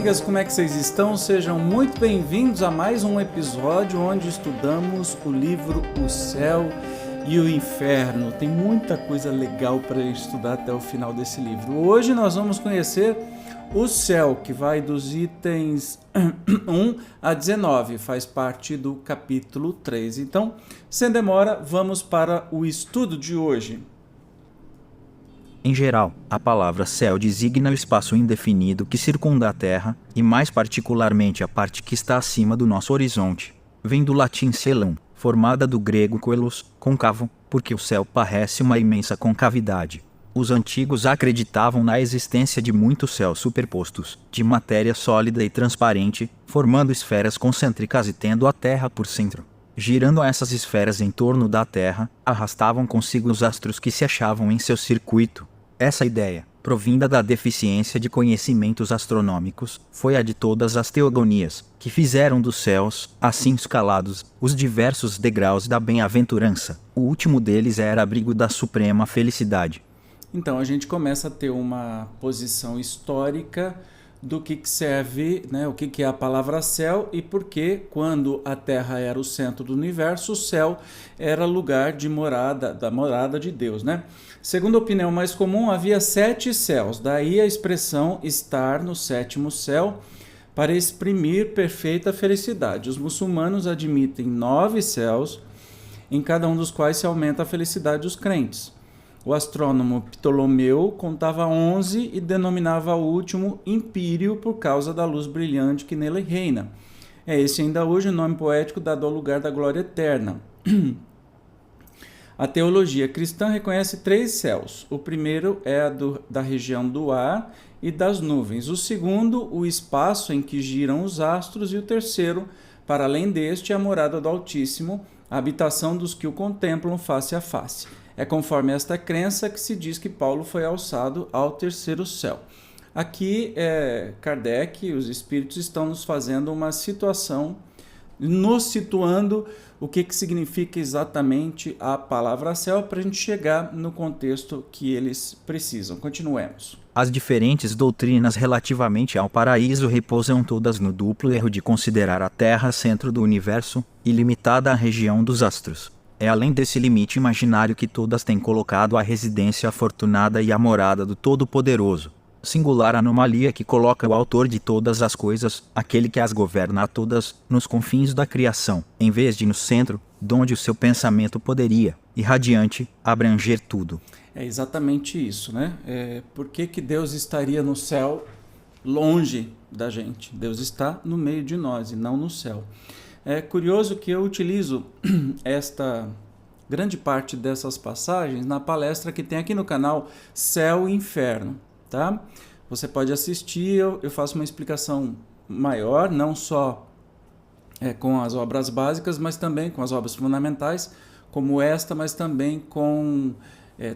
amigas, como é que vocês estão? Sejam muito bem-vindos a mais um episódio onde estudamos o livro O Céu e o Inferno. Tem muita coisa legal para estudar até o final desse livro. Hoje nós vamos conhecer o céu, que vai dos itens 1 a 19, faz parte do capítulo 3. Então, sem demora, vamos para o estudo de hoje. Em geral, a palavra céu designa o espaço indefinido que circunda a Terra, e mais particularmente a parte que está acima do nosso horizonte. Vem do latim celum, formada do grego coelos, côncavo, porque o céu parece uma imensa concavidade. Os antigos acreditavam na existência de muitos céus superpostos, de matéria sólida e transparente, formando esferas concêntricas e tendo a Terra por centro. Girando essas esferas em torno da Terra, arrastavam consigo os astros que se achavam em seu circuito. Essa ideia, provinda da deficiência de conhecimentos astronômicos, foi a de todas as teogonias, que fizeram dos céus, assim escalados, os diversos degraus da bem-aventurança. O último deles era abrigo da suprema felicidade. Então a gente começa a ter uma posição histórica do que serve, o que é a palavra céu e por que, quando a Terra era o centro do universo, o céu era lugar de morada, da morada de Deus, Segundo a opinião mais comum, havia 7 céus, daí a expressão estar no 7º céu para exprimir perfeita felicidade. Os muçulmanos admitem 9 céus, em cada um dos quais se aumenta a felicidade dos crentes. O astrônomo Ptolomeu contava 11 e denominava o último Empírio por causa da luz brilhante que nele reina. É esse ainda hoje o nome poético dado ao lugar da glória eterna. A teologia cristã reconhece 3 céus. O primeiro é da região do ar e das nuvens. O segundo, o espaço em que giram os astros. E o terceiro, para além deste, a morada do Altíssimo, a habitação dos que o contemplam face a face. É conforme esta crença que se diz que Paulo foi alçado ao 3º céu. Aqui, Kardec e os espíritos estão nos fazendo uma situação, nos situando o que significa exatamente a palavra céu para a gente chegar no contexto que eles precisam. Continuemos. As diferentes doutrinas relativamente ao paraíso repousam todas no duplo erro de considerar a Terra centro do universo e limitada à região dos astros. É além desse limite imaginário que todas têm colocado a residência afortunada e a morada do Todo-Poderoso. Singular anomalia que coloca o autor de todas as coisas, aquele que as governa a todas, nos confins da criação, em vez de no centro, donde o seu pensamento poderia, irradiante, abranger tudo. É exatamente isso, Por que Deus estaria no céu longe da gente? Deus está no meio de nós e não no céu. É curioso que eu utilizo esta grande parte dessas passagens na palestra que tem aqui no canal Céu e Inferno, tá? Você pode assistir, eu faço uma explicação maior, não só com as obras básicas, mas também com as obras fundamentais, como esta, mas também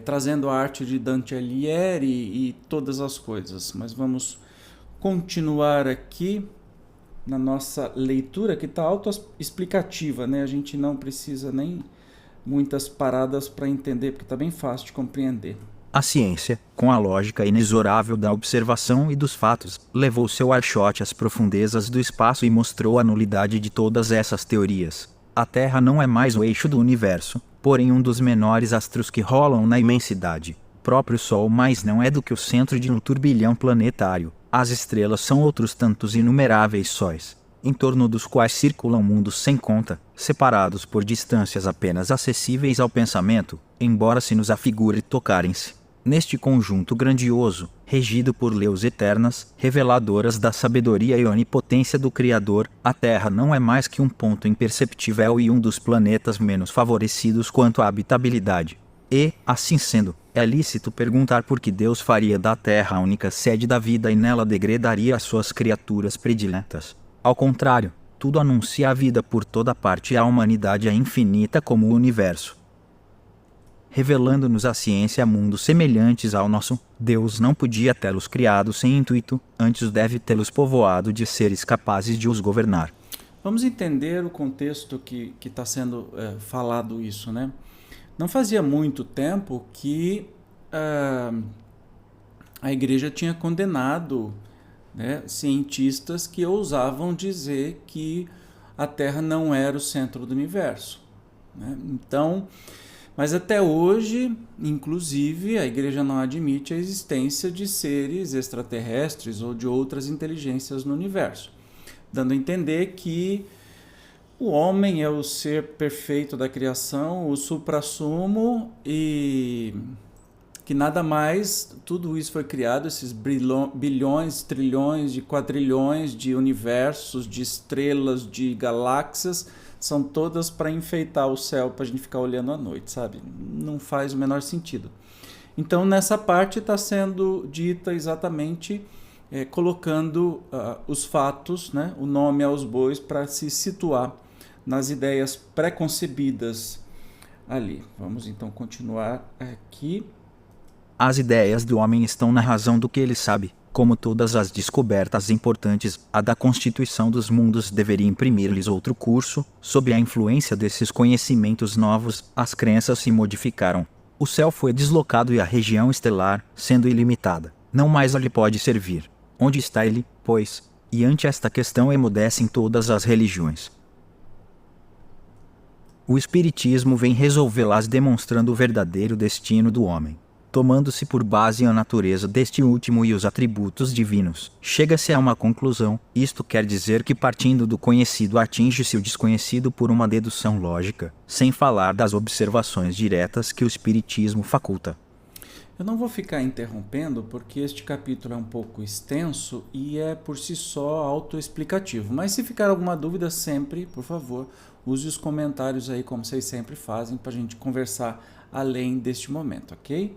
trazendo a arte de Dante Alighieri e todas as coisas. Mas vamos continuar aqui na nossa leitura, que está autoexplicativa, A gente não precisa nem muitas paradas para entender, porque está bem fácil de compreender. A ciência, com a lógica inexorável da observação e dos fatos, levou seu archote às profundezas do espaço e mostrou a nulidade de todas essas teorias. A Terra não é mais o eixo do universo, porém um dos menores astros que rolam na imensidade. O próprio Sol mais não é do que o centro de um turbilhão planetário. As estrelas são outros tantos inumeráveis sóis, em torno dos quais circulam mundos sem conta, separados por distâncias apenas acessíveis ao pensamento, embora se nos afigure tocarem-se. Neste conjunto grandioso, regido por leis eternas, reveladoras da sabedoria e onipotência do Criador, a Terra não é mais que um ponto imperceptível e um dos planetas menos favorecidos quanto à habitabilidade. E, assim sendo, é lícito perguntar por que Deus faria da Terra a única sede da vida e nela degradaria as suas criaturas prediletas. Ao contrário, tudo anuncia a vida por toda parte e a humanidade é infinita como o universo. Revelando-nos a ciência mundos semelhantes ao nosso, Deus não podia tê-los criado sem intuito, antes deve tê-los povoado de seres capazes de os governar. Vamos entender o contexto que está sendo falado isso, Não fazia muito tempo que a igreja tinha condenado né, cientistas que ousavam dizer que a Terra não era o centro do universo, né? Então, mas até hoje, inclusive, a Igreja não admite a existência de seres extraterrestres ou de outras inteligências no universo, dando a entender que o homem é o ser perfeito da criação, o suprassumo, e que nada mais, tudo isso foi criado, esses bilhões, trilhões, de quadrilhões de universos, de estrelas, de galáxias, são todas para enfeitar o céu, para a gente ficar olhando à noite, sabe? Não faz o menor sentido. Então, nessa parte está sendo dita exatamente colocando os fatos, né, o nome aos bois, para se situar nas ideias pré-concebidas ali. Vamos então continuar aqui. As ideias do homem estão na razão do que ele sabe. Como todas as descobertas importantes, a da constituição dos mundos deveria imprimir-lhes outro curso. Sob a influência desses conhecimentos novos, as crenças se modificaram. O céu foi deslocado e a região estelar, sendo ilimitada, não mais lhe pode servir. Onde está ele, pois? E ante esta questão emudecem todas as religiões. O Espiritismo vem resolvê-las demonstrando o verdadeiro destino do homem. Tomando-se por base a natureza deste último e os atributos divinos, chega-se a uma conclusão. Isto quer dizer que, partindo do conhecido, atinge-se o desconhecido por uma dedução lógica, sem falar das observações diretas que o Espiritismo faculta. Eu não vou ficar interrompendo, porque este capítulo é um pouco extenso e é por si só autoexplicativo. Mas se ficar alguma dúvida, sempre, por favor, use os comentários aí, como vocês sempre fazem, para a gente conversar além deste momento, ok?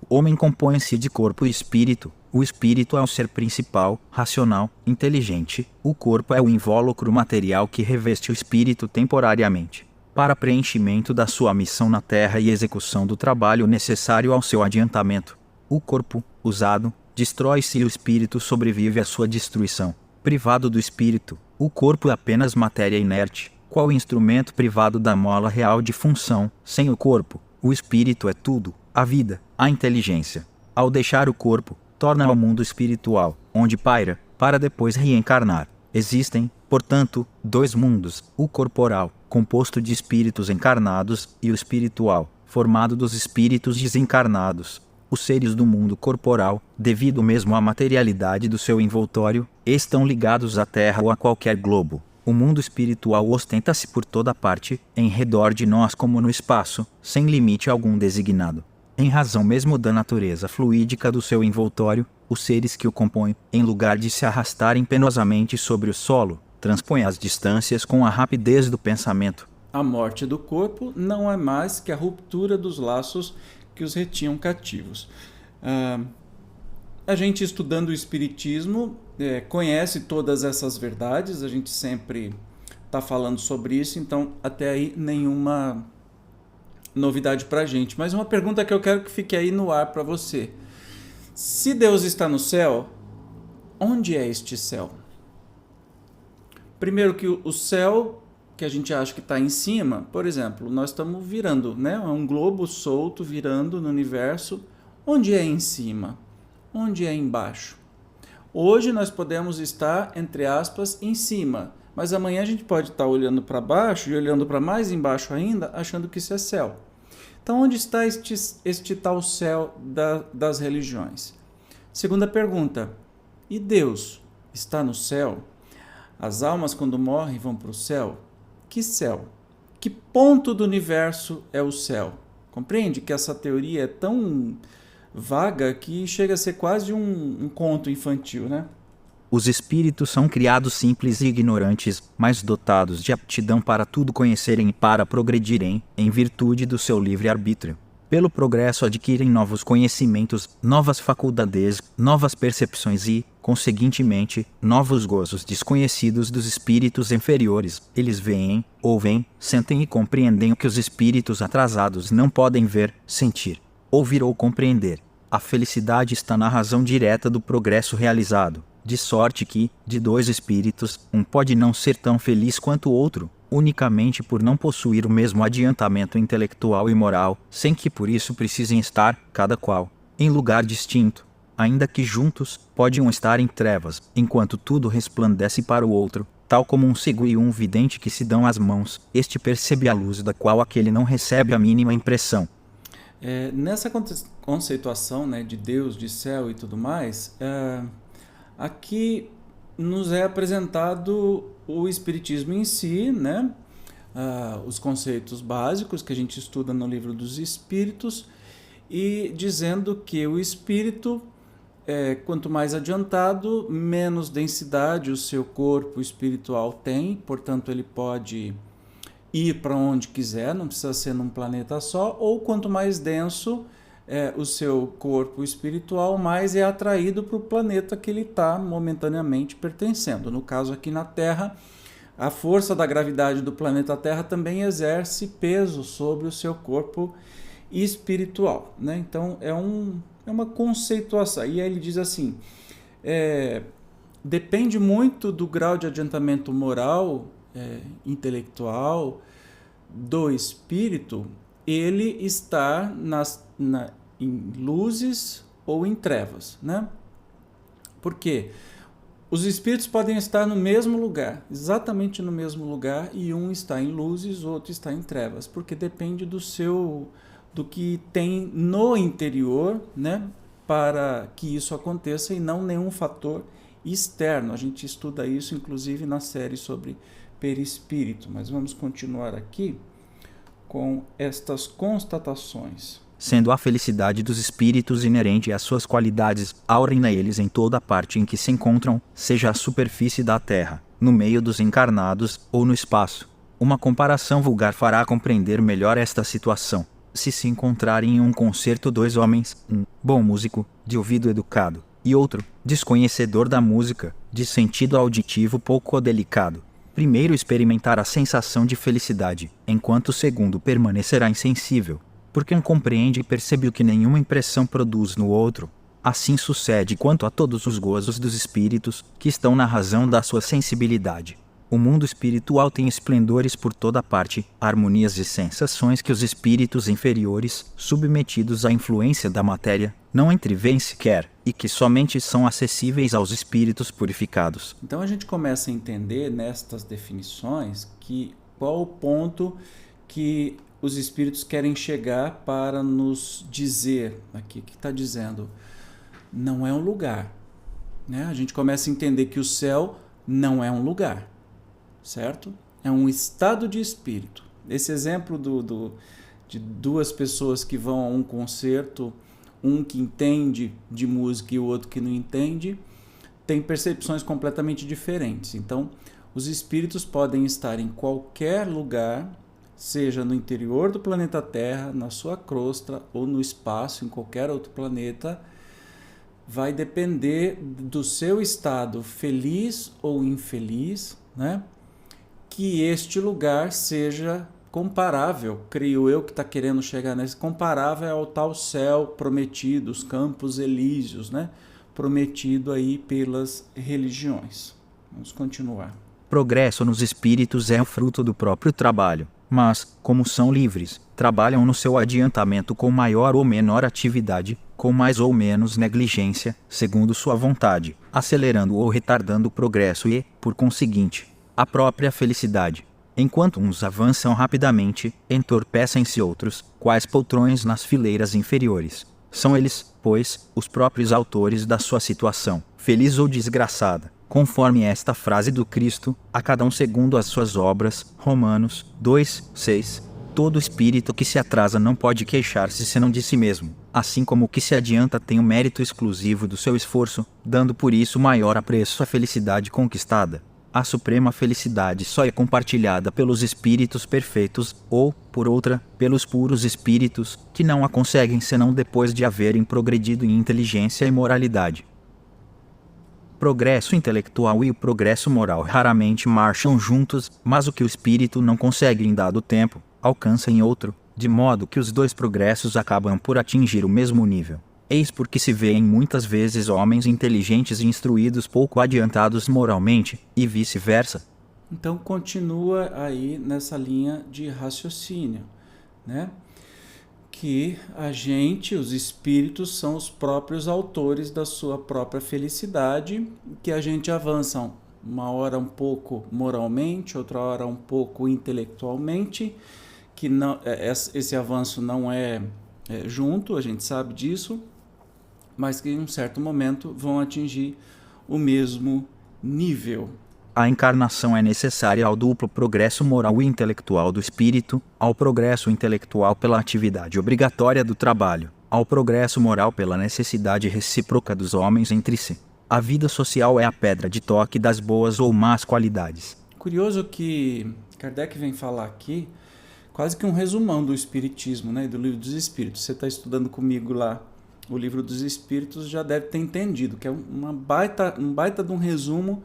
O homem compõe-se de corpo e espírito. O espírito é o ser principal, racional, inteligente. O corpo é o invólucro material que reveste o espírito temporariamente, para preenchimento da sua missão na Terra e execução do trabalho necessário ao seu adiantamento. O corpo, usado, destrói-se e o espírito sobrevive à sua destruição. Privado do espírito, o corpo é apenas matéria inerte, qual instrumento privado da mola real de função. Sem o corpo, o espírito é tudo, a vida, a inteligência. Ao deixar o corpo, torna ao mundo espiritual, onde paira, para depois reencarnar. Existem, portanto, dois mundos: o corporal, composto de espíritos encarnados, e o espiritual, formado dos espíritos desencarnados. Os seres do mundo corporal, devido mesmo à materialidade do seu envoltório, estão ligados à Terra ou a qualquer globo. O mundo espiritual ostenta-se por toda parte, em redor de nós como no espaço, sem limite algum designado. Em razão mesmo da natureza fluídica do seu envoltório, os seres que o compõem, em lugar de se arrastarem penosamente sobre o solo, transpõem as distâncias com a rapidez do pensamento. A morte do corpo não é mais que a ruptura dos laços que os retinham cativos. A gente, estudando o Espiritismo, conhece todas essas verdades, a gente sempre está falando sobre isso, então até aí nenhuma novidade para a gente. Mas uma pergunta que eu quero que fique aí no ar para você: se Deus está no céu, onde é este céu? Primeiro, que o céu que a gente acha que está em cima, por exemplo, nós estamos virando, né? É um globo solto virando no universo. Onde é em cima? Onde é embaixo? Hoje nós podemos estar, entre aspas, em cima, mas amanhã a gente pode estar olhando para baixo e olhando para mais embaixo ainda, achando que isso é céu. Então, onde está este tal céu das religiões? Segunda pergunta: e Deus está no céu? As almas, quando morrem, vão para o céu? Que céu? Que ponto do universo é o céu? Compreende que essa teoria é tão vaga que chega a ser quase um conto infantil, né? Os espíritos são criados simples e ignorantes, mas dotados de aptidão para tudo conhecerem e para progredirem, em virtude do seu livre-arbítrio. Pelo progresso adquirem novos conhecimentos, novas faculdades, novas percepções e, conseguintemente, novos gozos desconhecidos dos espíritos inferiores. Eles veem, ouvem, sentem e compreendem o que os espíritos atrasados não podem ver, sentir, ouvir ou compreender. A felicidade está na razão direta do progresso realizado, de sorte que, de dois espíritos, um pode não ser tão feliz quanto o outro, unicamente por não possuir o mesmo adiantamento intelectual e moral, sem que por isso precisem estar, cada qual, em lugar distinto. ainda que juntos, podiam estar em trevas, enquanto tudo resplandece para o outro, tal como um cego e um vidente que se dão as mãos, este percebe a luz da qual aquele não recebe a mínima impressão. Nessa conceituação, né, de Deus, de céu e tudo mais, aqui nos é apresentado o Espiritismo em si, né? Os conceitos básicos que a gente estuda no Livro dos Espíritos, e dizendo que o espírito, quanto mais adiantado, menos densidade o seu corpo espiritual tem, portanto ele pode ir para onde quiser, não precisa ser num planeta só, ou quanto mais denso o seu corpo espiritual, mais é atraído para o planeta que ele está momentaneamente pertencendo. No caso aqui na Terra, a força da gravidade do planeta Terra também exerce peso sobre o seu corpo espiritual, né? Então é uma conceituação. E aí ele diz assim, depende muito do grau de adiantamento moral, intelectual do espírito, ele está em luzes ou em trevas, né? Por quê? Os espíritos podem estar no mesmo lugar, exatamente no mesmo lugar, e um está em luzes, o outro está em trevas, porque depende do que tem no interior, né, para que isso aconteça, e não nenhum fator externo. A gente estuda isso, inclusive, na série sobre perispírito, mas vamos continuar aqui com estas constatações. Sendo a felicidade dos espíritos inerente às suas qualidades, aurem neles em toda parte em que se encontram, seja a superfície da terra, no meio dos encarnados, ou no espaço. Uma comparação vulgar fará compreender melhor esta situação. Se encontrarem em um concerto dois homens, um, bom músico, de ouvido educado, e outro, desconhecedor da música, de sentido auditivo pouco delicado, primeiro experimentará a sensação de felicidade, enquanto o segundo permanecerá insensível, porque um compreende e percebe o que nenhuma impressão produz no outro. Assim sucede quanto a todos os gozos dos espíritos, que estão na razão da sua sensibilidade. O mundo espiritual tem esplendores por toda parte, harmonias e sensações que os espíritos inferiores, submetidos à influência da matéria, não entreveem sequer, e que somente são acessíveis aos espíritos purificados. Então a gente começa a entender nestas definições qual o ponto que os espíritos querem chegar para nos dizer aqui, que está dizendo, não é um lugar, né? A gente começa a entender que o céu não é um lugar, certo? É um estado de espírito. Esse exemplo de duas pessoas que vão a um concerto, um que entende de música e o outro que não entende, tem percepções completamente diferentes. Então, os espíritos podem estar em qualquer lugar, seja no interior do planeta Terra, na sua crosta ou no espaço, em qualquer outro planeta. Vai depender do seu estado feliz ou infeliz, né? Que este lugar seja comparável, creio eu que está querendo chegar nesse, comparável ao tal céu prometido, os campos elíseos, né? Prometido aí pelas religiões. Vamos continuar. Progresso nos espíritos é o fruto do próprio trabalho, mas, como são livres, trabalham no seu adiantamento com maior ou menor atividade, com mais ou menos negligência, segundo sua vontade, acelerando ou retardando o progresso e, por conseguinte, a própria felicidade. Enquanto uns avançam rapidamente, entorpecem-se outros, quais poltrões nas fileiras inferiores. São eles, pois, os próprios autores da sua situação, feliz ou desgraçada, conforme esta frase do Cristo, a cada um segundo as suas obras. Romanos 2:6. Todo espírito que se atrasa não pode queixar-se senão de si mesmo, assim como o que se adianta tem o mérito exclusivo do seu esforço, dando por isso maior apreço à felicidade conquistada. A suprema felicidade só é compartilhada pelos espíritos perfeitos, ou, por outra, pelos puros espíritos, que não a conseguem senão depois de haverem progredido em inteligência e moralidade. Progresso intelectual e o progresso moral raramente marcham juntos, mas o que o espírito não consegue em dado tempo, alcança em outro, de modo que os dois progressos acabam por atingir o mesmo nível. Eis porque se vêem muitas vezes homens inteligentes e instruídos pouco adiantados moralmente, e vice-versa. Então continua aí nessa linha de raciocínio, né? que a gente, os espíritos, são os próprios autores da sua própria felicidade, que a gente avança uma hora um pouco moralmente, outra hora um pouco intelectualmente, que não, esse avanço não é junto, a gente sabe disso, mas que em um certo momento vão atingir o mesmo nível. A encarnação é necessária ao duplo progresso moral e intelectual do espírito, ao progresso intelectual pela atividade obrigatória do trabalho, ao progresso moral pela necessidade recíproca dos homens entre si. A vida social é a pedra de toque das boas ou más qualidades. Curioso que Kardec vem falar aqui quase que um resumão do Espiritismo, né, do Livro dos Espíritos. Você está estudando comigo lá o Livro dos Espíritos, já deve ter entendido, que é um baita de um resumo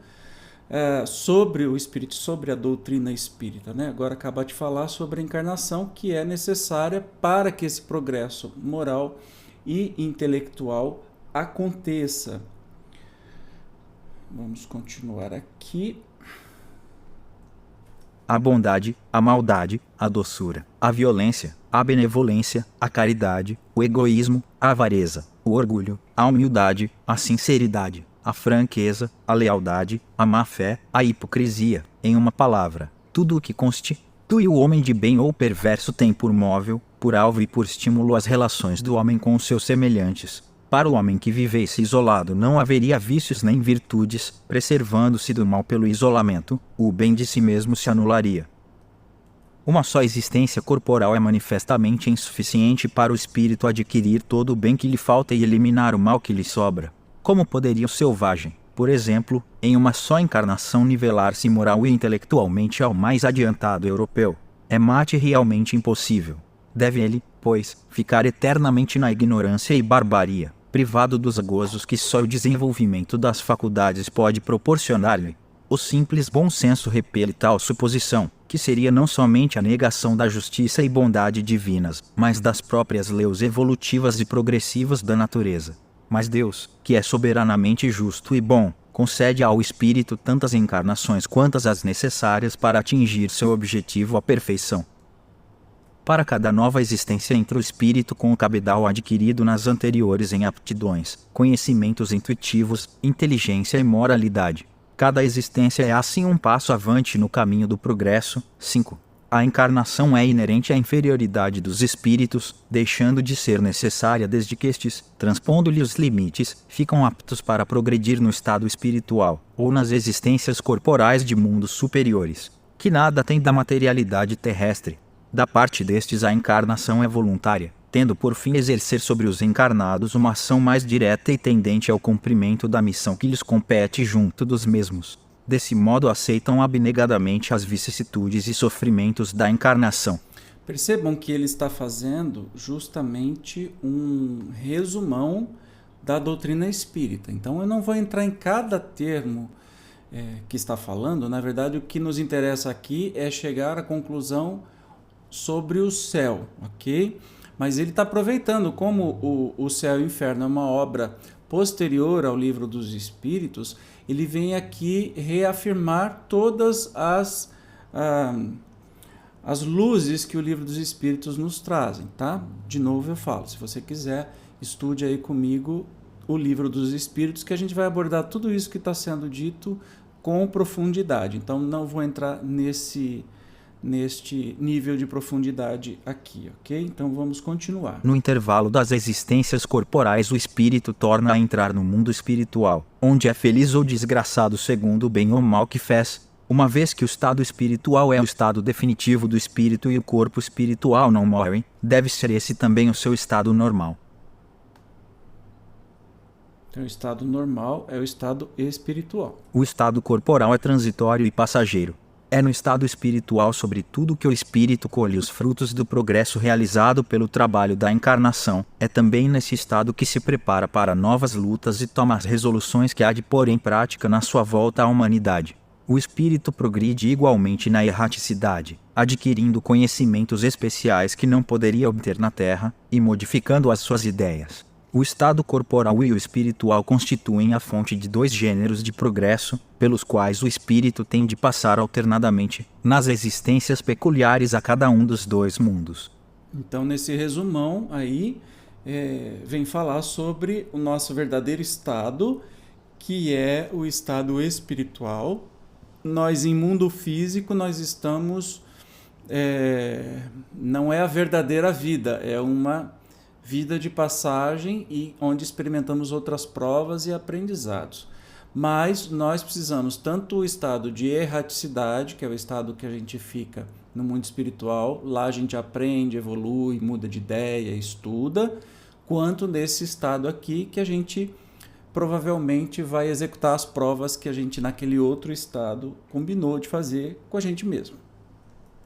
sobre o espírito, sobre a doutrina espírita, né? Agora acabar de falar sobre a encarnação, que é necessária para que esse progresso moral e intelectual aconteça. Vamos continuar aqui. A bondade, a maldade, a doçura, a violência, a benevolência, a caridade, o egoísmo, a avareza, o orgulho, a humildade, a sinceridade, a franqueza, a lealdade, a má-fé, a hipocrisia, em uma palavra, tudo o que constitui o homem de bem ou perverso tem por móvel, por alvo e por estímulo as relações do homem com os seus semelhantes. Para o homem que vivesse isolado não haveria vícios nem virtudes, preservando-se do mal pelo isolamento, o bem de si mesmo se anularia. Uma só existência corporal é manifestamente insuficiente para o espírito adquirir todo o bem que lhe falta e eliminar o mal que lhe sobra. Como poderia o selvagem, por exemplo, em uma só encarnação nivelar-se moral e intelectualmente ao mais adiantado europeu? É materialmente impossível. Deve ele, pois, ficar eternamente na ignorância e barbaria, privado dos gozos que só o desenvolvimento das faculdades pode proporcionar-lhe. O simples bom senso repele tal suposição, que seria não somente a negação da justiça e bondade divinas, mas das próprias leis evolutivas e progressivas da natureza. Mas Deus, que é soberanamente justo e bom, concede ao espírito tantas encarnações quantas as necessárias para atingir seu objetivo à perfeição. Para cada nova existência entra o espírito com o cabedal adquirido nas anteriores em aptidões, conhecimentos intuitivos, inteligência e moralidade. Cada existência é assim um passo avante no caminho do progresso. 5. A encarnação é inerente à inferioridade dos espíritos, deixando de ser necessária desde que estes, transpondo-lhe os limites, ficam aptos para progredir no estado espiritual, ou nas existências corporais de mundos superiores, que nada tem da materialidade terrestre. Da parte destes a encarnação é voluntária, tendo por fim exercer sobre os encarnados uma ação mais direta e tendente ao cumprimento da missão que lhes compete junto dos mesmos. Desse modo aceitam abnegadamente as vicissitudes e sofrimentos da encarnação. Percebam que ele está fazendo justamente um resumão da doutrina espírita. Então eu não vou entrar em cada termo que está falando. Na verdade, o que nos interessa aqui é chegar à conclusão sobre o céu, ok? Mas ele está aproveitando, como o Céu e o Inferno é uma obra posterior ao Livro dos Espíritos, ele vem aqui reafirmar todas as luzes que o Livro dos Espíritos nos trazem, tá? De novo eu falo, se você quiser, estude aí comigo o Livro dos Espíritos, que a gente vai abordar tudo isso que está sendo dito com profundidade. Então não vou entrar neste nível de profundidade aqui, ok? Então vamos continuar. No intervalo das existências corporais o espírito torna a entrar no mundo espiritual, onde é feliz ou desgraçado segundo o bem ou mal que fez, uma vez que o estado espiritual é o estado definitivo do espírito e o corpo espiritual não morre, deve ser esse também o seu estado normal. Então o estado normal é o estado espiritual. O estado corporal é transitório e passageiro. É no estado espiritual sobretudo que o espírito colhe os frutos do progresso realizado pelo trabalho da encarnação. É também nesse estado que se prepara para novas lutas e toma as resoluções que há de pôr em prática na sua volta à humanidade. O espírito progride igualmente na erraticidade, adquirindo conhecimentos especiais que não poderia obter na Terra, e modificando as suas ideias. O estado corporal e o espiritual constituem a fonte de dois gêneros de progresso, pelos quais o espírito tem de passar alternadamente, nas existências peculiares a cada um dos dois mundos. Então, nesse resumão aí, vem falar sobre o nosso verdadeiro estado, que é o estado espiritual. Nós, em mundo físico, nós estamos... não é a verdadeira vida, é uma vida de passagem e onde experimentamos outras provas e aprendizados. Mas nós precisamos tanto o estado de erraticidade, que é o estado que a gente fica no mundo espiritual, lá a gente aprende, evolui, muda de ideia, estuda, quanto nesse estado aqui que a gente provavelmente vai executar as provas que a gente naquele outro estado combinou de fazer com a gente mesmo.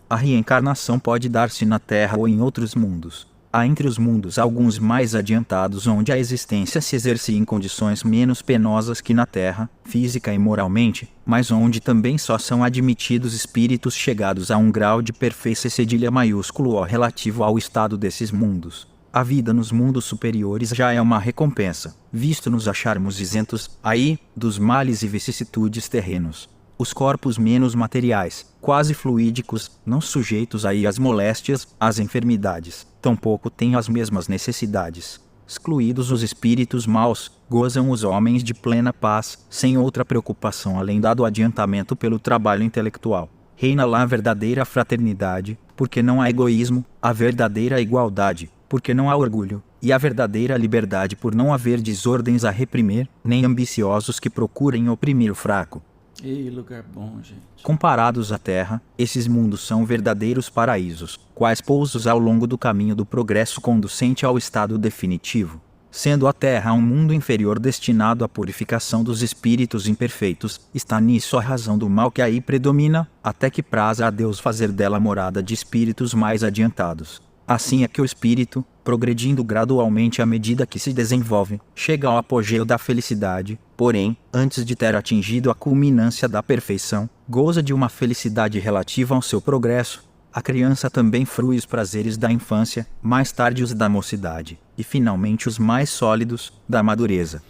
A reencarnação pode dar-se na Terra ou em outros mundos. Há entre os mundos alguns mais adiantados onde a existência se exerce em condições menos penosas que na Terra, física e moralmente, mas onde também só são admitidos espíritos chegados a um grau de perfeição cedilha maiúsculo relativo ao estado desses mundos. A vida nos mundos superiores já é uma recompensa, visto nos acharmos isentos, aí, dos males e vicissitudes terrenos. Os corpos menos materiais, quase fluídicos, não sujeitos aí às moléstias, às enfermidades, tampouco têm as mesmas necessidades. Excluídos os espíritos maus, gozam os homens de plena paz, sem outra preocupação além da do adiantamento pelo trabalho intelectual. Reina lá a verdadeira fraternidade, porque não há egoísmo, a verdadeira igualdade, porque não há orgulho, e a verdadeira liberdade por não haver desordens a reprimir, nem ambiciosos que procurem oprimir o fraco. Ei, lugar bom, gente. Comparados à Terra, esses mundos são verdadeiros paraísos, quais pousos ao longo do caminho do progresso conducente ao estado definitivo. Sendo a Terra um mundo inferior destinado à purificação dos espíritos imperfeitos, está nisso a razão do mal que aí predomina, até que praza a Deus fazer dela morada de espíritos mais adiantados. Assim é que o espírito, progredindo gradualmente à medida que se desenvolve, chega ao apogeu da felicidade, porém, antes de ter atingido a culminância da perfeição, goza de uma felicidade relativa ao seu progresso. A criança também frui os prazeres da infância, mais tarde os da mocidade, e finalmente os mais sólidos, da madureza.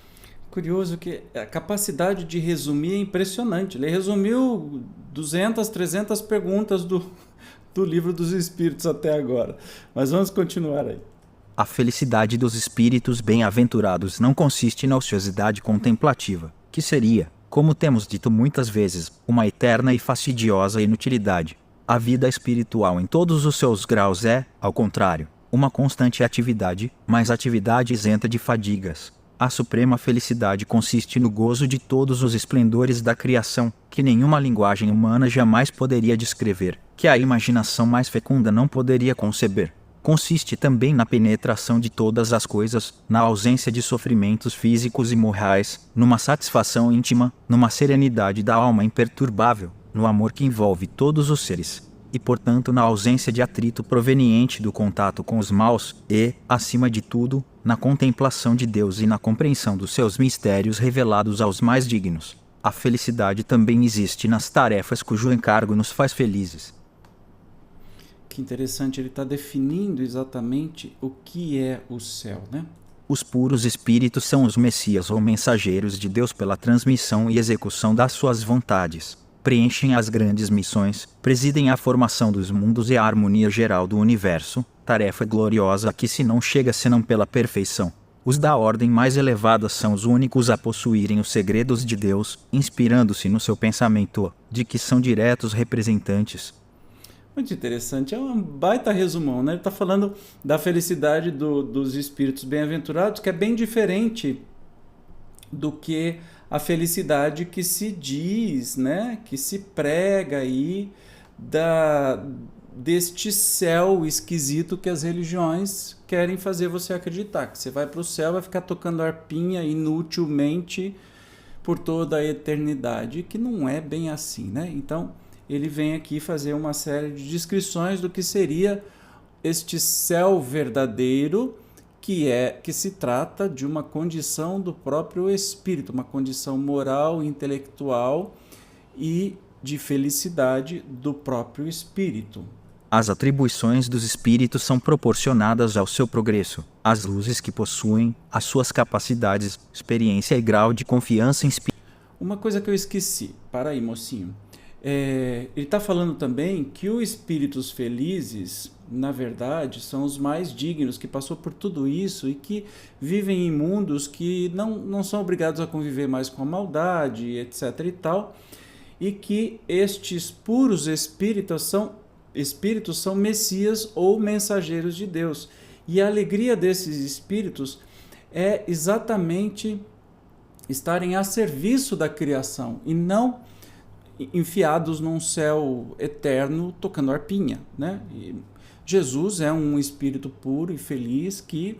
Curioso que a capacidade de resumir é impressionante. Ele resumiu 200, 300 perguntas do Livro dos Espíritos até agora. Mas vamos continuar aí. A felicidade dos espíritos bem-aventurados não consiste na ociosidade contemplativa, que seria, como temos dito muitas vezes, uma eterna e fastidiosa inutilidade. A vida espiritual em todos os seus graus é, ao contrário, uma constante atividade, mas atividade isenta de fadigas. A suprema felicidade consiste no gozo de todos os esplendores da criação, que nenhuma linguagem humana jamais poderia descrever, que a imaginação mais fecunda não poderia conceber. Consiste também na penetração de todas as coisas, na ausência de sofrimentos físicos e morais, numa satisfação íntima, numa serenidade da alma imperturbável, no amor que envolve todos os seres, e portanto na ausência de atrito proveniente do contato com os maus e, acima de tudo, na contemplação de Deus e na compreensão dos seus mistérios revelados aos mais dignos. A felicidade também existe nas tarefas cujo encargo nos faz felizes. Que interessante, ele está definindo exatamente o que é o céu, né? Os puros espíritos são os messias ou mensageiros de Deus pela transmissão e execução das suas vontades. Preenchem as grandes missões, presidem a formação dos mundos e a harmonia geral do universo, tarefa gloriosa a que se não chega senão pela perfeição. Os da ordem mais elevada são os únicos a possuírem os segredos de Deus, inspirando-se no seu pensamento, de que são diretos representantes. Muito interessante, é um baita resumão, né? Ele está falando da felicidade dos espíritos bem-aventurados, que é bem diferente do que a felicidade que se diz, né? Que se prega aí deste céu esquisito que as religiões querem fazer você acreditar, que você vai para o céu e vai ficar tocando arpinha inutilmente por toda a eternidade, que não é bem assim, né? Então, ele vem aqui fazer uma série de descrições do que seria este céu verdadeiro, que se trata de uma condição do próprio espírito, uma condição moral, intelectual e de felicidade do próprio espírito. As atribuições dos espíritos são proporcionadas ao seu progresso, às luzes que possuem, às suas capacidades, experiência e grau de confiança em espírito. Uma coisa que eu esqueci, para aí, mocinho. Ele está falando também que os espíritos felizes, na verdade, são os mais dignos, que passou por tudo isso e que vivem em mundos que não são obrigados a conviver mais com a maldade, etc. e tal, e que estes puros espíritos são messias ou mensageiros de Deus. E a alegria desses espíritos é exatamente estarem a serviço da criação e não enfiados num céu eterno tocando arpinha, né? E Jesus é um espírito puro e feliz que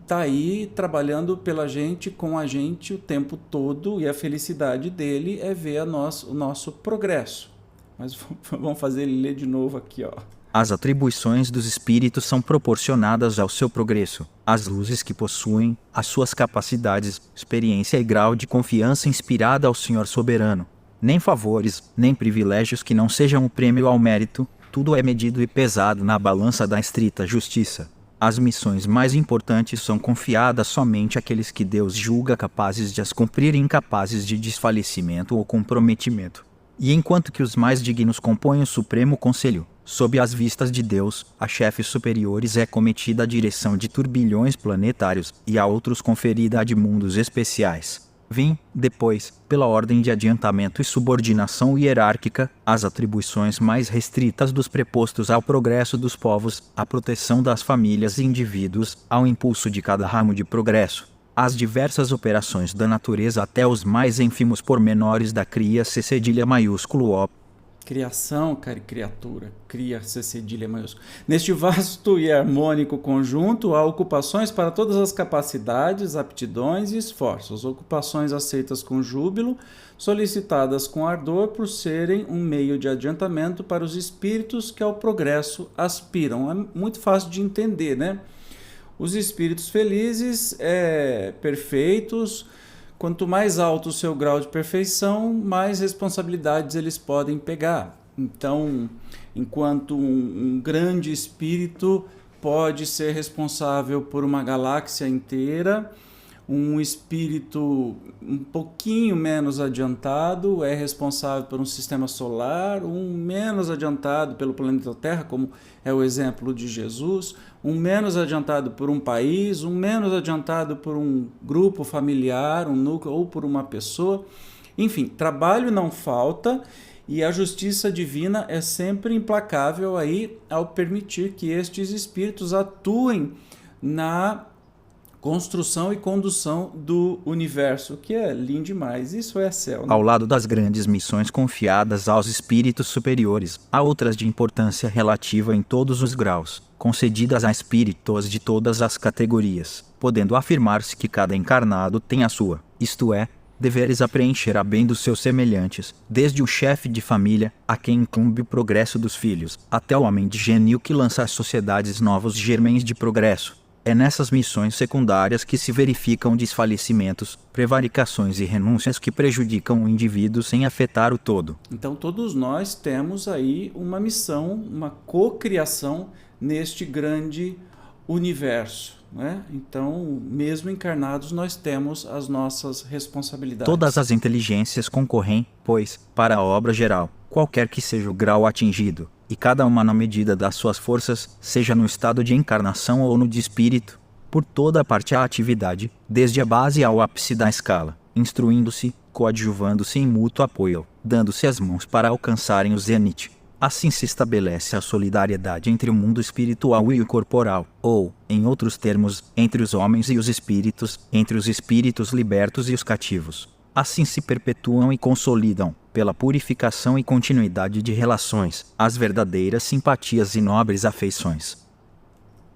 está aí trabalhando pela gente, com a gente o tempo todo, e a felicidade dele é ver o nosso progresso. Mas vamos fazer ele ler de novo aqui, ó. As atribuições dos espíritos são proporcionadas ao seu progresso, as luzes que possuem, as suas capacidades, experiência e grau de confiança inspirada ao Senhor soberano. Nem favores, nem privilégios que não sejam o prêmio ao mérito, tudo é medido e pesado na balança da estrita justiça. As missões mais importantes são confiadas somente àqueles que Deus julga capazes de as cumprir e incapazes de desfalecimento ou comprometimento. E enquanto que os mais dignos compõem o Supremo Conselho, sob as vistas de Deus, a chefes superiores é cometida a direção de turbilhões planetários e a outros conferida a de mundos especiais. Vêm, depois, pela ordem de adiantamento e subordinação hierárquica, as atribuições mais restritas dos prepostos ao progresso dos povos, à proteção das famílias e indivíduos, ao impulso de cada ramo de progresso, as diversas operações da natureza até os mais ínfimos pormenores da cria-se cedilha maiúsculo O. Criação, criatura, cria-se cedilha maiúsculo. Neste vasto e harmônico conjunto, há ocupações para todas as capacidades, aptidões e esforços. Ocupações aceitas com júbilo, solicitadas com ardor por serem um meio de adiantamento para os espíritos que ao progresso aspiram. É muito fácil de entender, né? Os espíritos felizes, perfeitos, quanto mais alto o seu grau de perfeição, mais responsabilidades eles podem pegar. Então, enquanto um grande espírito pode ser responsável por uma galáxia inteira, um espírito um pouquinho menos adiantado é responsável por um sistema solar, um menos adiantado pelo planeta Terra, como é o exemplo de Jesus, um menos adiantado por um país, um menos adiantado por um grupo familiar, um núcleo ou por uma pessoa. Enfim, trabalho não falta e a justiça divina é sempre implacável aí ao permitir que estes espíritos atuem na construção e condução do universo, que é lindo demais. Isso é céu, né? Ao lado das grandes missões confiadas aos espíritos superiores, há outras de importância relativa em todos os graus, concedidas a espíritos de todas as categorias, podendo afirmar-se que cada encarnado tem a sua, isto é, deveres a preencher a bem dos seus semelhantes, desde o chefe de família, a quem incumbe o progresso dos filhos, até o homem de gênio que lança às sociedades novos germens de progresso. É nessas missões secundárias que se verificam desfalecimentos, prevaricações e renúncias que prejudicam o indivíduo sem afetar o todo. Então todos nós temos aí uma missão, uma cocriação neste grande universo, né? Então, mesmo encarnados, nós temos as nossas responsabilidades. Todas as inteligências concorrem, pois, para a obra geral, qualquer que seja o grau atingido, e cada uma na medida das suas forças, seja no estado de encarnação ou no de espírito, por toda a parte a atividade, desde a base ao ápice da escala, instruindo-se, coadjuvando-se em mútuo apoio, dando-se as mãos para alcançarem o zênite. Assim se estabelece a solidariedade entre o mundo espiritual e o corporal, ou, em outros termos, entre os homens e os espíritos, entre os espíritos libertos e os cativos. Assim se perpetuam e consolidam, pela purificação e continuidade de relações, as verdadeiras simpatias e nobres afeições.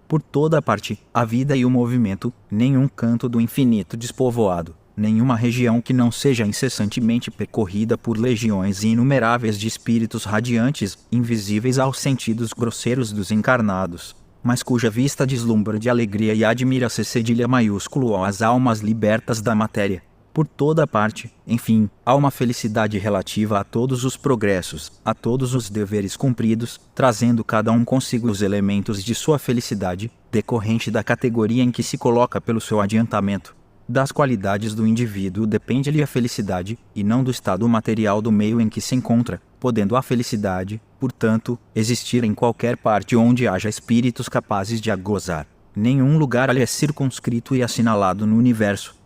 Por toda a parte, a vida e o movimento, nenhum canto do infinito despovoado, nenhuma região que não seja incessantemente percorrida por legiões inumeráveis de espíritos radiantes, invisíveis aos sentidos grosseiros dos encarnados, mas cuja vista deslumbra de alegria e admira-se cedilha maiúsculo às almas libertas da matéria. Por toda a parte, enfim, há uma felicidade relativa a todos os progressos, a todos os deveres cumpridos, trazendo cada um consigo os elementos de sua felicidade, decorrente da categoria em que se coloca pelo seu adiantamento. Das qualidades do indivíduo depende-lhe a felicidade, e não do estado material do meio em que se encontra. podendo a felicidade, portanto, existir em qualquer parte onde haja espíritos capazes de a gozar. Nenhum lugar ali é circunscrito e assinalado no universo.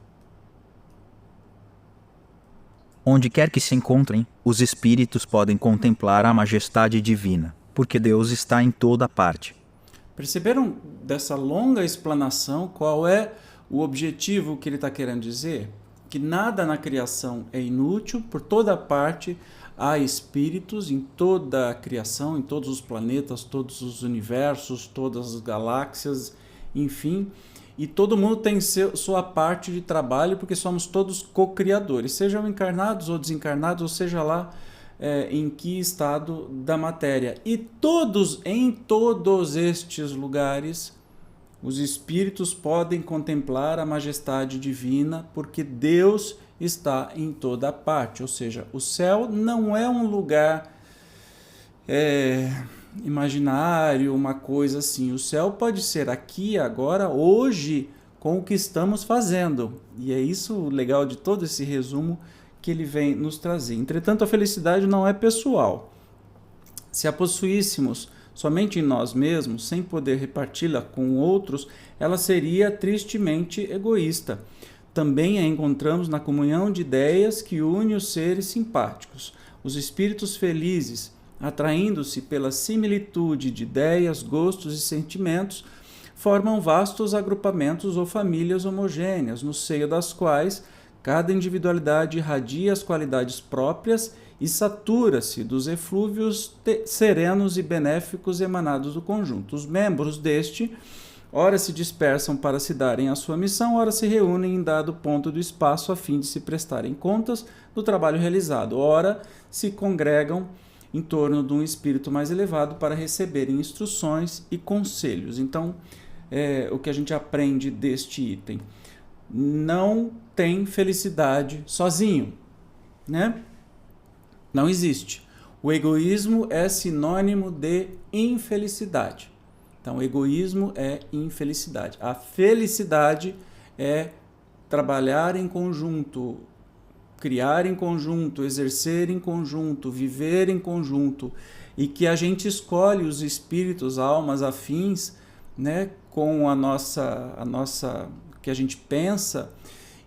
Onde quer que se encontrem, os espíritos podem contemplar a majestade divina, porque Deus está em toda parte. Perceberam dessa longa explanação qual é o objetivo que ele está querendo dizer? Que nada na criação é inútil, por toda parte há espíritos em toda a criação, em todos os planetas, todos os universos, todas as galáxias, enfim, e todo mundo tem sua parte de trabalho, porque somos todos co-criadores, sejam encarnados ou desencarnados, ou seja lá em que estado da matéria. E em todos estes lugares, os espíritos podem contemplar a majestade divina, porque Deus está em toda parte. Ou seja, o céu não é um lugar imaginário, uma coisa assim. O céu pode ser aqui, agora, hoje, com o que estamos fazendo. E é isso o legal de todo esse resumo que ele vem nos trazer. Entretanto, a felicidade não é pessoal. Se a possuíssemos somente em nós mesmos, sem poder reparti-la com outros, ela seria tristemente egoísta. Também a encontramos na comunhão de ideias que une os seres simpáticos. Os espíritos felizes, atraindo-se pela similitude de ideias, gostos e sentimentos, formam vastos agrupamentos ou famílias homogêneas, no seio das quais cada individualidade irradia as qualidades próprias e satura-se dos eflúvios serenos e benéficos emanados do conjunto. Os membros deste, ora se dispersam para se darem a sua missão, ora se reúnem em dado ponto do espaço a fim de se prestarem contas do trabalho realizado, ora se congregam em torno de um espírito mais elevado para receberem instruções e conselhos. Então, o que a gente aprende deste item? Não tem felicidade sozinho, né? Não existe. O egoísmo é sinônimo de infelicidade. Então, egoísmo é infelicidade. A felicidade é trabalhar em conjunto, criar em conjunto, exercer em conjunto, viver em conjunto, e que a gente escolhe os espíritos, almas afins, né, com a nossa que a gente pensa,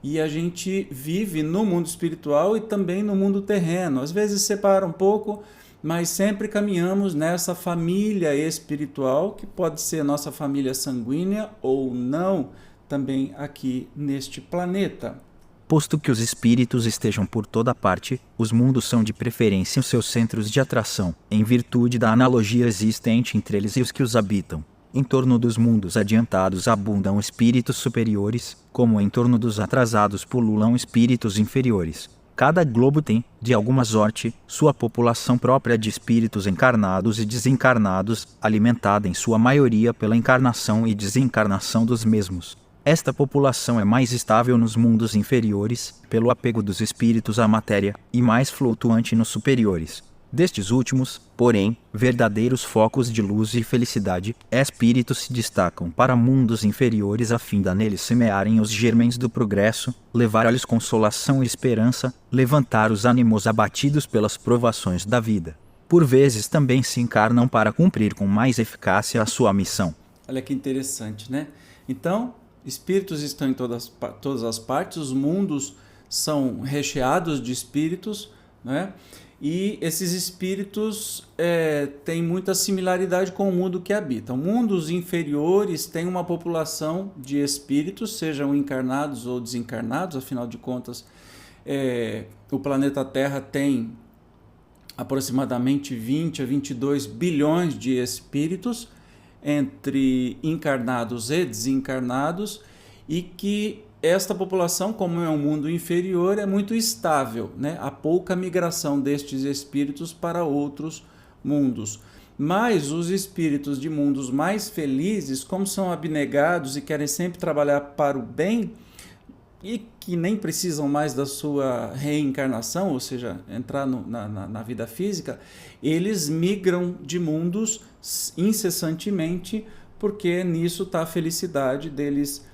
e a gente vive no mundo espiritual e também no mundo terreno. Às vezes separa um pouco, mas sempre caminhamos nessa família espiritual, que pode ser nossa família sanguínea ou não, também aqui neste planeta. Posto que os espíritos estejam por toda parte, os mundos são de preferência os seus centros de atração, em virtude da analogia existente entre eles e os que os habitam. Em torno dos mundos adiantados abundam espíritos superiores, como em torno dos atrasados pululam espíritos inferiores. Cada globo tem, de alguma sorte, sua população própria de espíritos encarnados e desencarnados, alimentada em sua maioria pela encarnação e desencarnação dos mesmos. Esta população é mais estável nos mundos inferiores, pelo apego dos espíritos à matéria, e mais flutuante nos superiores. Destes últimos, porém, verdadeiros focos de luz e felicidade, espíritos se destacam para mundos inferiores a fim de neles semearem os germens do progresso, levar-lhes consolação e esperança, levantar os ânimos abatidos pelas provações da vida. Por vezes também se encarnam para cumprir com mais eficácia a sua missão. Olha que interessante, né? Então, espíritos estão em todas as partes, os mundos são recheados de espíritos, né? E esses espíritos têm muita similaridade com o mundo que habitam. Mundos inferiores têm uma população de espíritos, sejam encarnados ou desencarnados, afinal de contas, o planeta Terra tem aproximadamente 20 a 22 bilhões de espíritos, entre encarnados e desencarnados, e que esta população, como é um mundo inferior, é muito estável, né? Há pouca migração destes espíritos para outros mundos. Mas os espíritos de mundos mais felizes, como são abnegados e querem sempre trabalhar para o bem, e que nem precisam mais da sua reencarnação, ou seja, entrar na vida física, eles migram de mundos incessantemente, porque nisso está a felicidade deles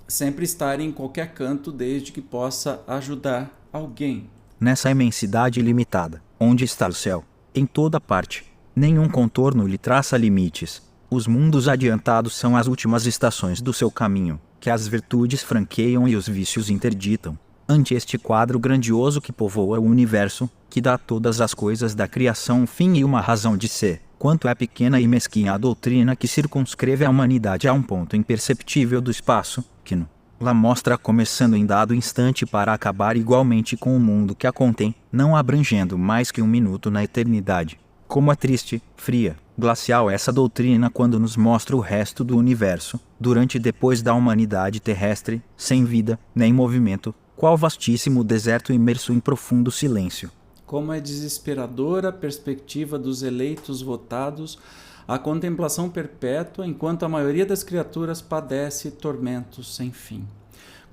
sempre estarem em qualquer canto, desde que possa ajudar alguém. Nessa imensidade ilimitada, onde está o céu? Em toda parte. Nenhum contorno lhe traça limites. Os mundos adiantados são as últimas estações do seu caminho, que as virtudes franqueiam e os vícios interditam. Ante este quadro grandioso que povoa o universo, que dá a todas as coisas da criação um fim e uma razão de ser, quanto é pequena e mesquinha a doutrina que circunscreve a humanidade a um ponto imperceptível do espaço, que lá mostra começando em dado instante para acabar igualmente com o mundo que a contém, não abrangendo mais que um minuto na eternidade. Como é triste, fria, glacial essa doutrina quando nos mostra o resto do universo, durante e depois da humanidade terrestre, sem vida, nem movimento, qual vastíssimo deserto imerso em profundo silêncio. Como é desesperadora a perspectiva dos eleitos votados, a contemplação perpétua, enquanto a maioria das criaturas padece tormentos sem fim.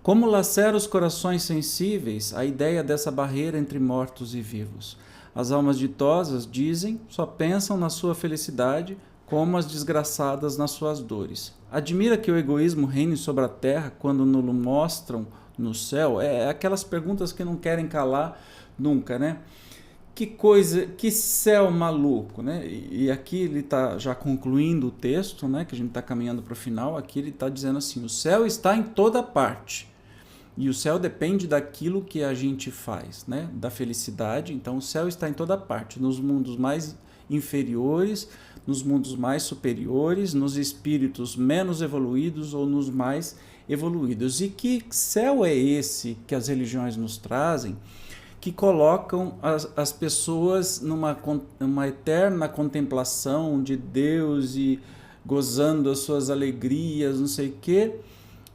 Como lacera os corações sensíveis a ideia dessa barreira entre mortos e vivos. As almas ditosas, dizem, só pensam na sua felicidade, como as desgraçadas nas suas dores. Admira que o egoísmo reine sobre a terra quando nos mostram no céu? É aquelas perguntas que não querem calar nunca, né? Que coisa, que céu maluco, né? E aqui ele está já concluindo o texto, né? Que a gente está caminhando para o final. Aqui ele está dizendo assim: o céu está em toda parte. E o céu depende daquilo que a gente faz, né? Da felicidade. Então o céu está em toda parte, nos mundos mais inferiores, nos mundos mais superiores, nos espíritos menos evoluídos ou nos mais evoluídos. E que céu é esse que as religiões nos trazem, que colocam as pessoas numa eterna contemplação de Deus e gozando as suas alegrias, não sei o quê,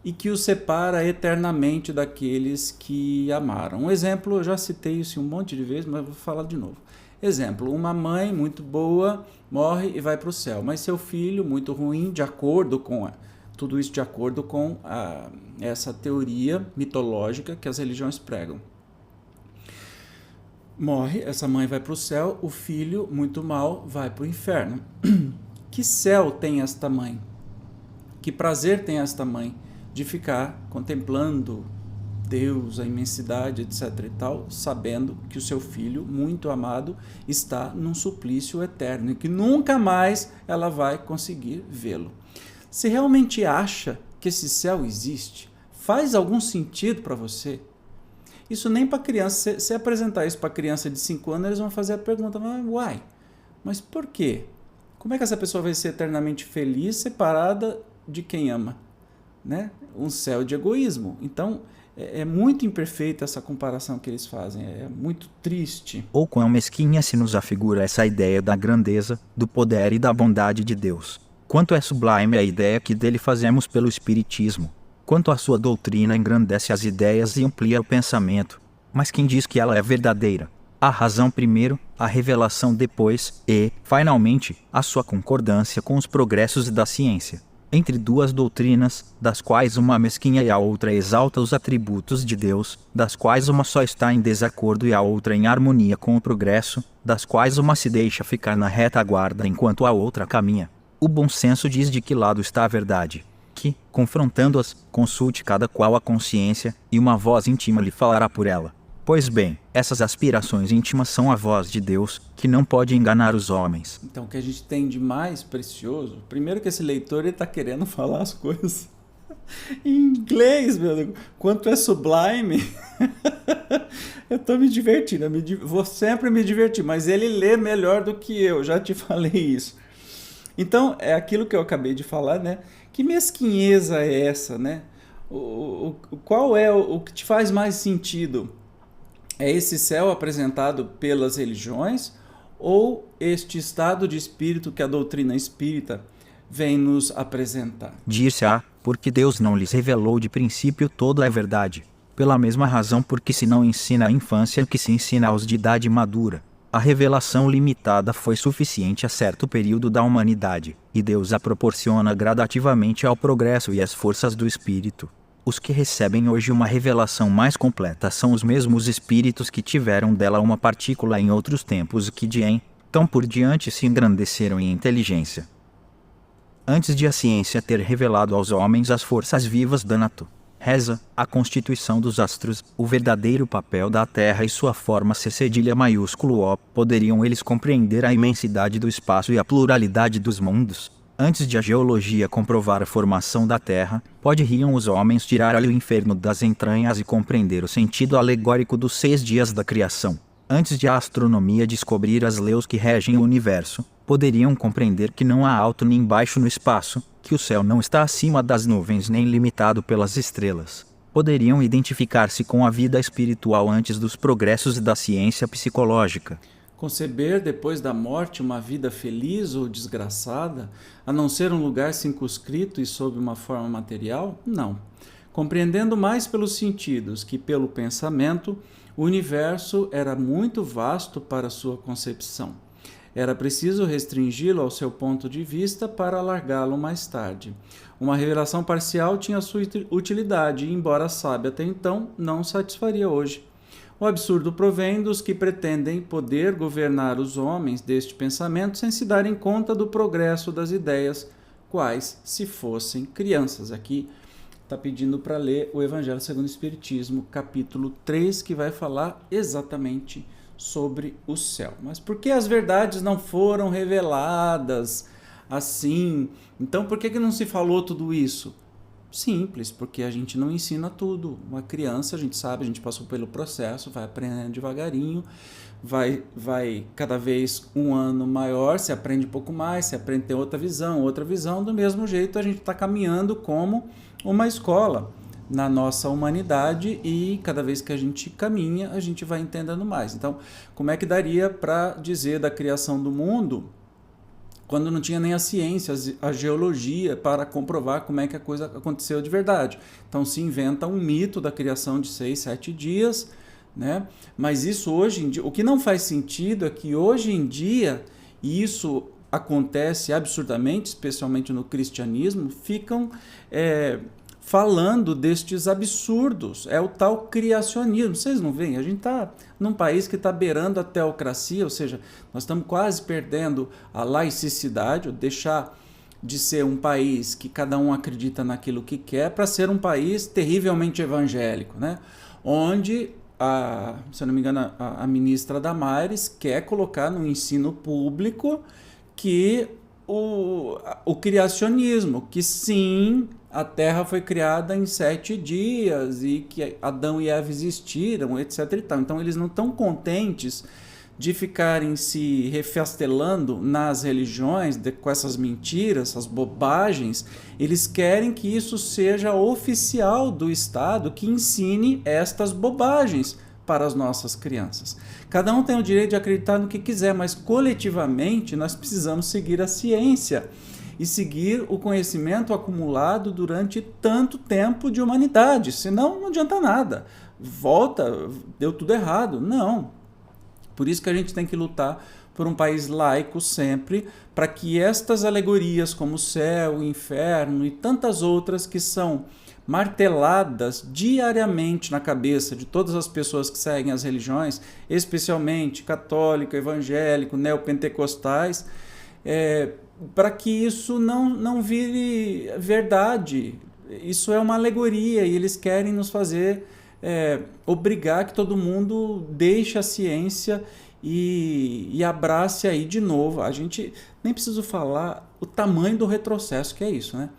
e que os separa eternamente daqueles que amaram. Um exemplo, eu já citei isso um monte de vezes, mas vou falar de novo. Exemplo, uma mãe muito boa morre e vai para o céu, mas seu filho muito ruim, de acordo com tudo isso de acordo com essa teoria mitológica que as religiões pregam. Morre, essa mãe vai para o céu, o filho muito mal vai para o inferno. Que céu tem esta mãe? Que prazer tem esta mãe de ficar contemplando Deus, a imensidade, etc. e tal, sabendo que o seu filho, muito amado, está num suplício eterno e que nunca mais ela vai conseguir vê-lo. Se realmente acha que esse céu existe, faz algum sentido para você? Isso nem para criança, se apresentar isso para criança de 5 anos, eles vão fazer a pergunta, mas por quê? Como é que essa pessoa vai ser eternamente feliz, separada de quem ama? Né? Um céu de egoísmo. Então, é muito imperfeita essa comparação que eles fazem, é muito triste. Ou quão mesquinha se nos afigura essa ideia da grandeza, do poder e da bondade de Deus. Quanto é sublime a ideia que dele fazemos pelo Espiritismo. Quanto a sua doutrina engrandece as ideias e amplia o pensamento. Mas quem diz que ela é verdadeira? A razão primeiro, a revelação depois e, finalmente, a sua concordância com os progressos da ciência. Entre duas doutrinas, das quais uma mesquinha e a outra exalta os atributos de Deus, das quais uma só está em desacordo e a outra em harmonia com o progresso, das quais uma se deixa ficar na retaguarda enquanto a outra caminha. O bom senso diz de que lado está a verdade. Que, confrontando-as, consulte cada qual a consciência, e uma voz íntima lhe falará por ela. Pois bem, essas aspirações íntimas são a voz de Deus, que não pode enganar os homens. Então, o que a gente tem de mais precioso, primeiro que esse leitor está querendo falar as coisas em inglês, meu Deus, quanto é sublime. Eu estou me divertindo, vou sempre me divertir, mas ele lê melhor do que eu, já te falei isso. Então, é aquilo que eu acabei de falar, né? Que mesquinheza é essa, né? Qual é o que te faz mais sentido? É esse céu apresentado pelas religiões ou este estado de espírito que a doutrina espírita vem nos apresentar? Dir-se-á, porque Deus não lhes revelou de princípio toda a verdade. Pela mesma razão porque se não ensina à infância que se ensina aos de idade madura. A revelação limitada foi suficiente a certo período da humanidade, e Deus a proporciona gradativamente ao progresso e às forças do espírito. Os que recebem hoje uma revelação mais completa são os mesmos espíritos que tiveram dela uma partícula em outros tempos e que de então por diante se engrandeceram em inteligência. Antes de a ciência ter revelado aos homens as forças vivas da natureza Reza, a constituição dos astros, o verdadeiro papel da Terra e sua forma C cedilha maiúsculo O, poderiam eles compreender a imensidade do espaço e a pluralidade dos mundos? Antes de a geologia comprovar a formação da Terra, poderiam os homens tirar-lhe o inferno das entranhas e compreender o sentido alegórico dos 6 dias da criação? Antes de a astronomia descobrir as leis que regem o universo, poderiam compreender que não há alto nem baixo no espaço, que o céu não está acima das nuvens nem limitado pelas estrelas. Poderiam identificar-se com a vida espiritual antes dos progressos da ciência psicológica. Conceber depois da morte uma vida feliz ou desgraçada, a não ser um lugar circunscrito e sob uma forma material? Não. Compreendendo mais pelos sentidos que pelo pensamento, o universo era muito vasto para sua concepção. Era preciso restringi-lo ao seu ponto de vista para alargá-lo mais tarde. Uma revelação parcial tinha sua utilidade, e, embora sábia até então, não satisfaria hoje. O absurdo provém dos que pretendem poder governar os homens deste pensamento sem se darem conta do progresso das ideias, quais se fossem crianças. Aqui está pedindo para ler o Evangelho segundo o Espiritismo, capítulo 3, que vai falar exatamente sobre o céu. Mas por que as verdades não foram reveladas assim? Então, por que não se falou tudo isso? Simples, porque a gente não ensina tudo. Uma criança, a gente sabe, a gente passou pelo processo, vai aprendendo devagarinho, vai cada vez um ano maior, se aprende um pouco mais, se aprende a ter outra visão. Do mesmo jeito, a gente está caminhando como uma escola na nossa humanidade, e cada vez que a gente caminha, a gente vai entendendo mais. Então, como é que daria para dizer da criação do mundo quando não tinha nem a ciência, a geologia, para comprovar como é que a coisa aconteceu de verdade? Então se inventa um mito da criação de 6, 7 dias, né? Mas isso hoje em dia, o que não faz sentido é que hoje em dia, e isso acontece absurdamente, especialmente no cristianismo, ficam falando destes absurdos. É o tal criacionismo. Vocês não veem? A gente está num país que está beirando a teocracia, ou seja, nós estamos quase perdendo a laicidade, ou deixar de ser um país que cada um acredita naquilo que quer, para ser um país terrivelmente evangélico, né? Onde, se eu não me engano, a ministra Damares quer colocar no ensino público que o criacionismo, que sim, a Terra foi criada em 7 dias e que Adão e Eva existiram, etc. e tal. Então eles não estão contentes de ficarem se refastelando nas religiões com essas mentiras, essas bobagens. Eles querem que isso seja oficial do Estado, que ensine estas bobagens para as nossas crianças. Cada um tem o direito de acreditar no que quiser, mas coletivamente nós precisamos seguir a ciência e seguir o conhecimento acumulado durante tanto tempo de humanidade, senão não adianta nada. Volta, deu tudo errado. Não. Por isso que a gente tem que lutar por um país laico sempre, para que estas alegorias como o céu, o inferno e tantas outras que são marteladas diariamente na cabeça de todas as pessoas que seguem as religiões, especialmente católico, evangélico, neopentecostais, para que isso não vire verdade. Isso é uma alegoria e eles querem nos fazer obrigar que todo mundo deixe a ciência e abrace aí de novo. A gente nem precisa falar o tamanho do retrocesso que é isso, né?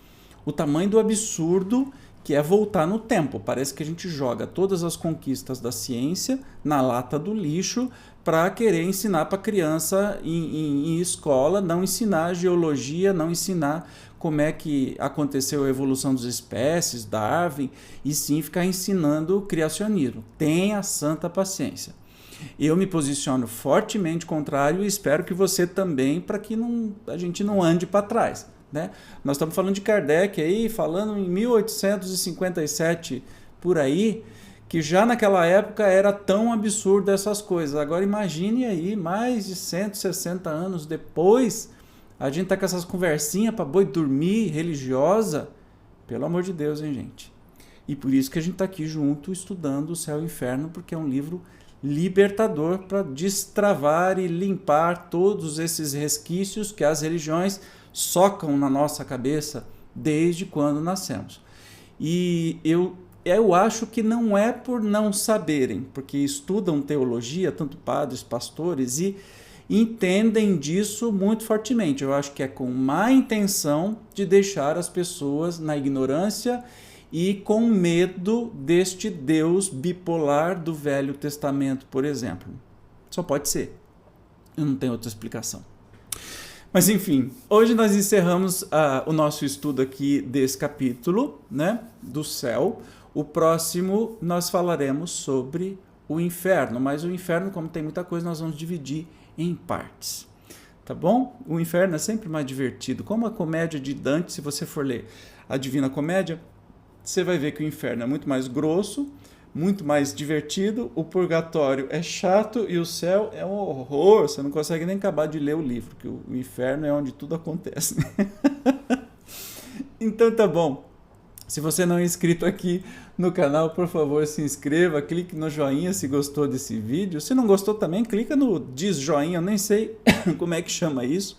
O tamanho do absurdo que é voltar no tempo. Parece que a gente joga todas as conquistas da ciência na lata do lixo para querer ensinar para a criança em escola, não ensinar geologia, não ensinar como é que aconteceu a evolução das espécies, Darwin, e sim ficar ensinando o criacionismo. Tenha santa paciência. Eu me posiciono fortemente contrário e espero que você também, para que a gente não ande para trás, né? Nós estamos falando de Kardec aí, falando em 1857 por aí, que já naquela época era tão absurdo essas coisas. Agora imagine aí, mais de 160 anos depois, a gente tá com essas conversinhas para boi dormir, religiosa. Pelo amor de Deus, hein, gente? E por isso que a gente tá aqui junto estudando o Céu e o Inferno, porque é um livro libertador para destravar e limpar todos esses resquícios que as religiões socam na nossa cabeça desde quando nascemos. E eu eu acho que não é por não saberem, porque estudam teologia, tanto padres, pastores, e entendem disso muito fortemente. Eu acho que é com má intenção de deixar as pessoas na ignorância e com medo deste Deus bipolar do Velho Testamento, por exemplo. Só pode ser. Eu não tenho outra explicação. Mas enfim, hoje nós encerramos o nosso estudo aqui desse capítulo, né, do céu. O próximo nós falaremos sobre o inferno, mas o inferno, como tem muita coisa, nós vamos dividir em partes. Tá bom? O inferno é sempre mais divertido. Como a comédia de Dante, se você for ler a Divina Comédia, você vai ver que o inferno é muito mais grosso, muito mais divertido, o purgatório é chato e o céu é um horror. Você não consegue nem acabar de ler o livro, porque o inferno é onde tudo acontece. Então tá bom. Se você não é inscrito aqui no canal, por favor, se inscreva, clique no joinha se gostou desse vídeo. Se não gostou também, clica no diz joinha, eu nem sei como é que chama isso.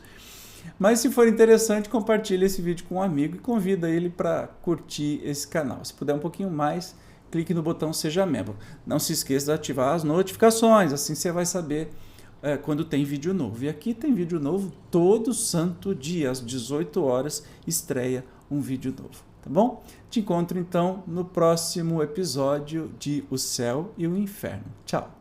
Mas se for interessante, compartilhe esse vídeo com um amigo e convida ele para curtir esse canal. Se puder um pouquinho mais, clique no botão Seja Membro. Não se esqueça de ativar as notificações, assim você vai saber quando tem vídeo novo. E aqui tem vídeo novo todo santo dia, às 18 horas, estreia um vídeo novo. Tá bom? Te encontro então no próximo episódio de O Céu e o Inferno. Tchau!